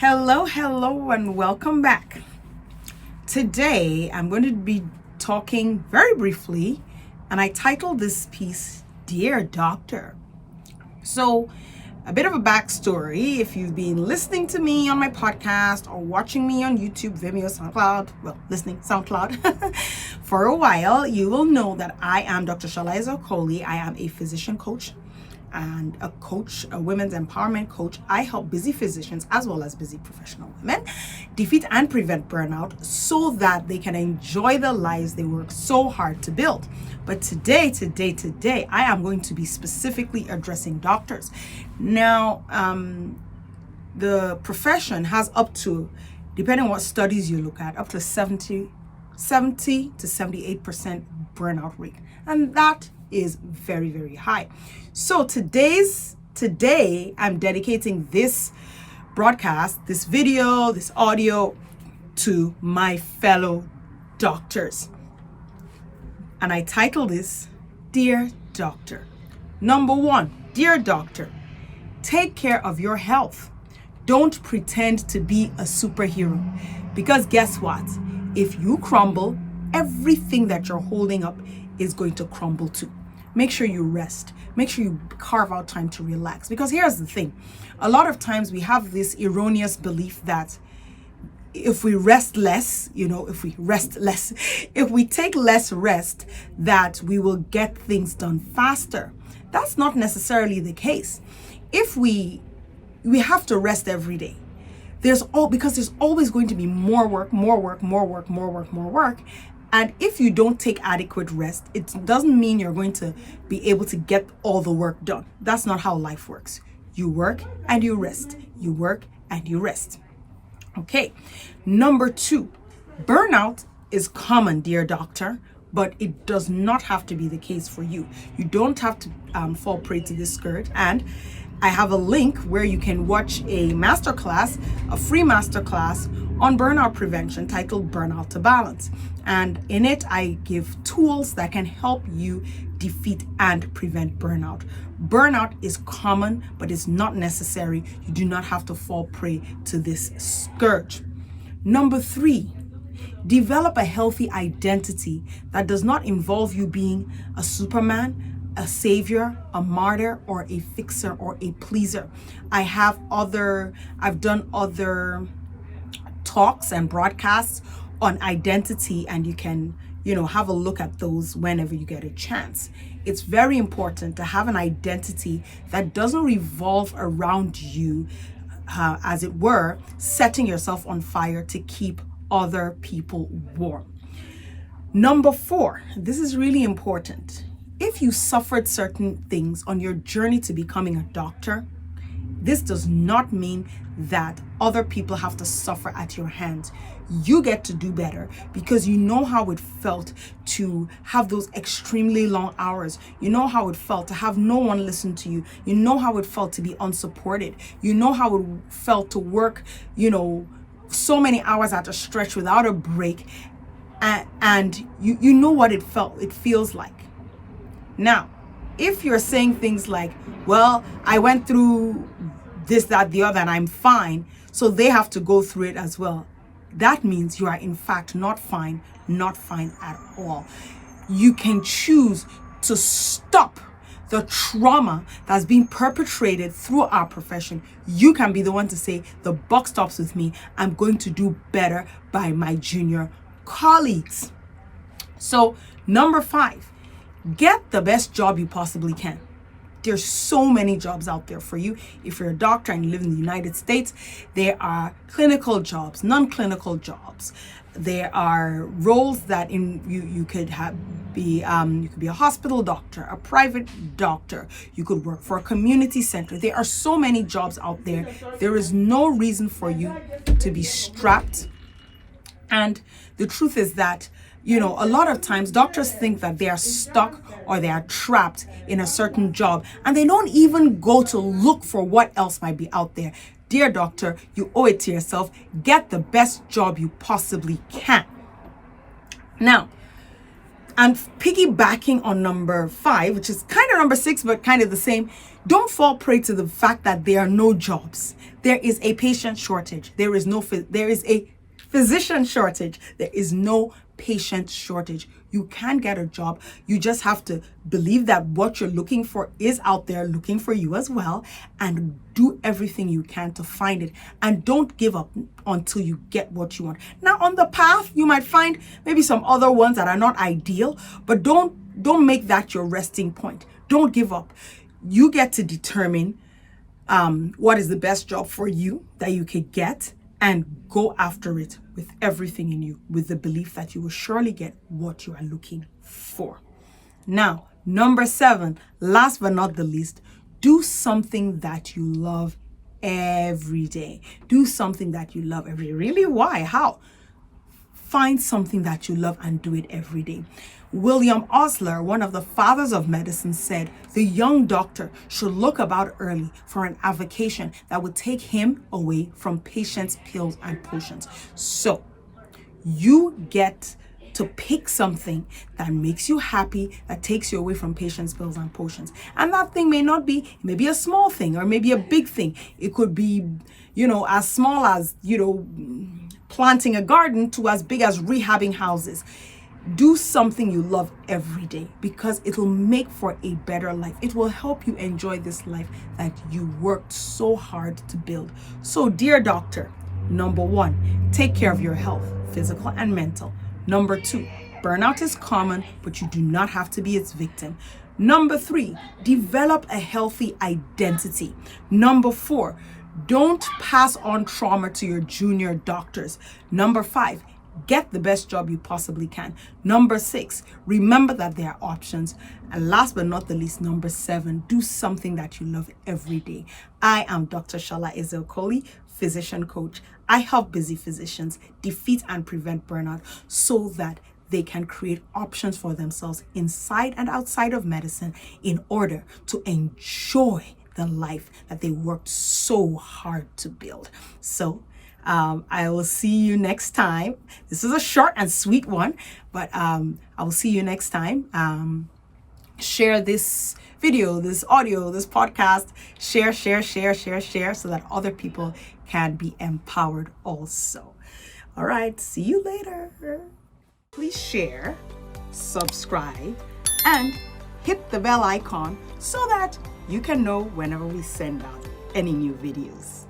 Hello, and welcome back. Today, I'm going to be talking very briefly, and I titled this piece, Dear Doctor. So, a bit of a backstory. If you've been listening to me on my podcast or watching me on YouTube, Vimeo, SoundCloud, for a while, you will know that I am Dr. Shola Ezeokoli. I am a physician coach and a coach, a women's empowerment coach. I help busy physicians as well as busy professional women defeat and prevent burnout so that they can enjoy the lives they work so hard to build. But today, I am going to be specifically addressing doctors. Now, the profession has up to, depending on what studies you look at, up to 70 to 78% burnout rate. And that is very, very high. So today I'm dedicating this broadcast, this video, this audio to my fellow doctors. And I title this, Dear Doctor. Number one, dear doctor, take care of your health. Don't pretend to be a superhero. Because guess what? If you crumble, everything that you're holding up is going to crumble too. Make sure you rest. Make sure you carve out time to relax. Because here's the thing. A lot of times we have this erroneous belief that if we rest less, if we take less rest, that we will get things done faster. That's not necessarily the case. If we have to rest every day. Because there's always going to be more work. And if you don't take adequate rest, it doesn't mean you're going to be able to get all the work done. That's not how life works. You work and you rest. You work and you rest. Okay. Number two, burnout is common, dear doctor, but it does not have to be the case for you. You don't have to fall prey to this scourge. And I have a link where you can watch a masterclass, a free masterclass on burnout prevention titled Burnout to Balance. And in it, I give tools that can help you defeat and prevent burnout. Burnout is common, but it's not necessary. You do not have to fall prey to this scourge. Number three, develop a healthy identity that does not involve you being a Superman, a savior, a martyr, or a fixer, or a pleaser. I've done other talks and broadcasts on identity, and you can, have a look at those whenever you get a chance. It's very important to have an identity that doesn't revolve around you, as it were, setting yourself on fire to keep other people warm. Number four, this is really important. If you suffered certain things on your journey to becoming a doctor, this does not mean that other people have to suffer at your hands. You get to do better because you know how it felt to have those extremely long hours. You know how it felt to have no one listen to you. You know how it felt to be unsupported. You know how it felt to work, so many hours at a stretch without a break. And you know what it feels like. Now, if you're saying things like, well, I went through this, that, the other, and I'm fine, so they have to go through it as well, that means you are in fact not fine at all. You can choose to stop the trauma that's being perpetrated through our profession. You can be the one to say, the buck stops with me. I'm going to do better by my junior colleagues. So, number five, get the best job you possibly can. There's so many jobs out there for you. If you're a doctor and you live in the United States, there are clinical jobs, non-clinical jobs. There are roles that you could be a hospital doctor, a private doctor. You could work for a community center. There are so many jobs out there. There is no reason for you to be strapped. And the truth is that a lot of times doctors think that they are stuck or they are trapped in a certain job, and they don't even go to look for what else might be out there. Dear doctor, you owe it to yourself. Get the best job you possibly can. Now, I'm piggybacking on number five, which is kind of number six, but kind of the same. Don't fall prey to the fact that there are no jobs. There is a patient shortage. There is a physician shortage. There is no patient shortage. You can get a job. You just have to believe that what you're looking for is out there looking for you as well, and do everything you can to find it. And don't give up until you get what you want. Now, on the path, you might find maybe some other ones that are not ideal, but don't make that your resting point. Don't give up. You get to determine what is the best job for you that you could get, and go after it with everything in you, with the belief that you will surely get what you are looking for. Now, number 7, last but not the least, do something that you love every day. Do something that you love every day. Really? Why? How? Find something that you love and do it every day. William Osler, one of the fathers of medicine, said the young doctor should look about early for an avocation that would take him away from patients, pills, and potions. So you get to pick something that makes you happy, that takes you away from patients, pills, and potions. And that thing may not be, it may be a small thing or maybe a big thing. It could be, as small as, planting a garden to as big as rehabbing houses. Do something you love every day, because it will make for a better life. It will help you enjoy this life that you worked so hard to build. So, dear doctor, number 1, take care of your health, physical and mental. Number 2, burnout is common, but you do not have to be its victim. Number 3, develop a healthy identity. Number 4, don't pass on trauma to your junior doctors. Number 5, get the best job you possibly can. Number 6, remember that there are options. And last but not the least, number 7, do something that you love every day. I am Dr. Shola Ezeokoli, physician coach. I help busy physicians defeat and prevent burnout so that they can create options for themselves inside and outside of medicine in order to enjoy the life that they worked so hard to build. So I will see you next time. This is a short and sweet one, but I will see you next time. Share this video, this audio, this podcast. Share so that other people can be empowered also. All right, see you later. Please share, subscribe, and hit the bell icon so that you can know whenever we send out any new videos.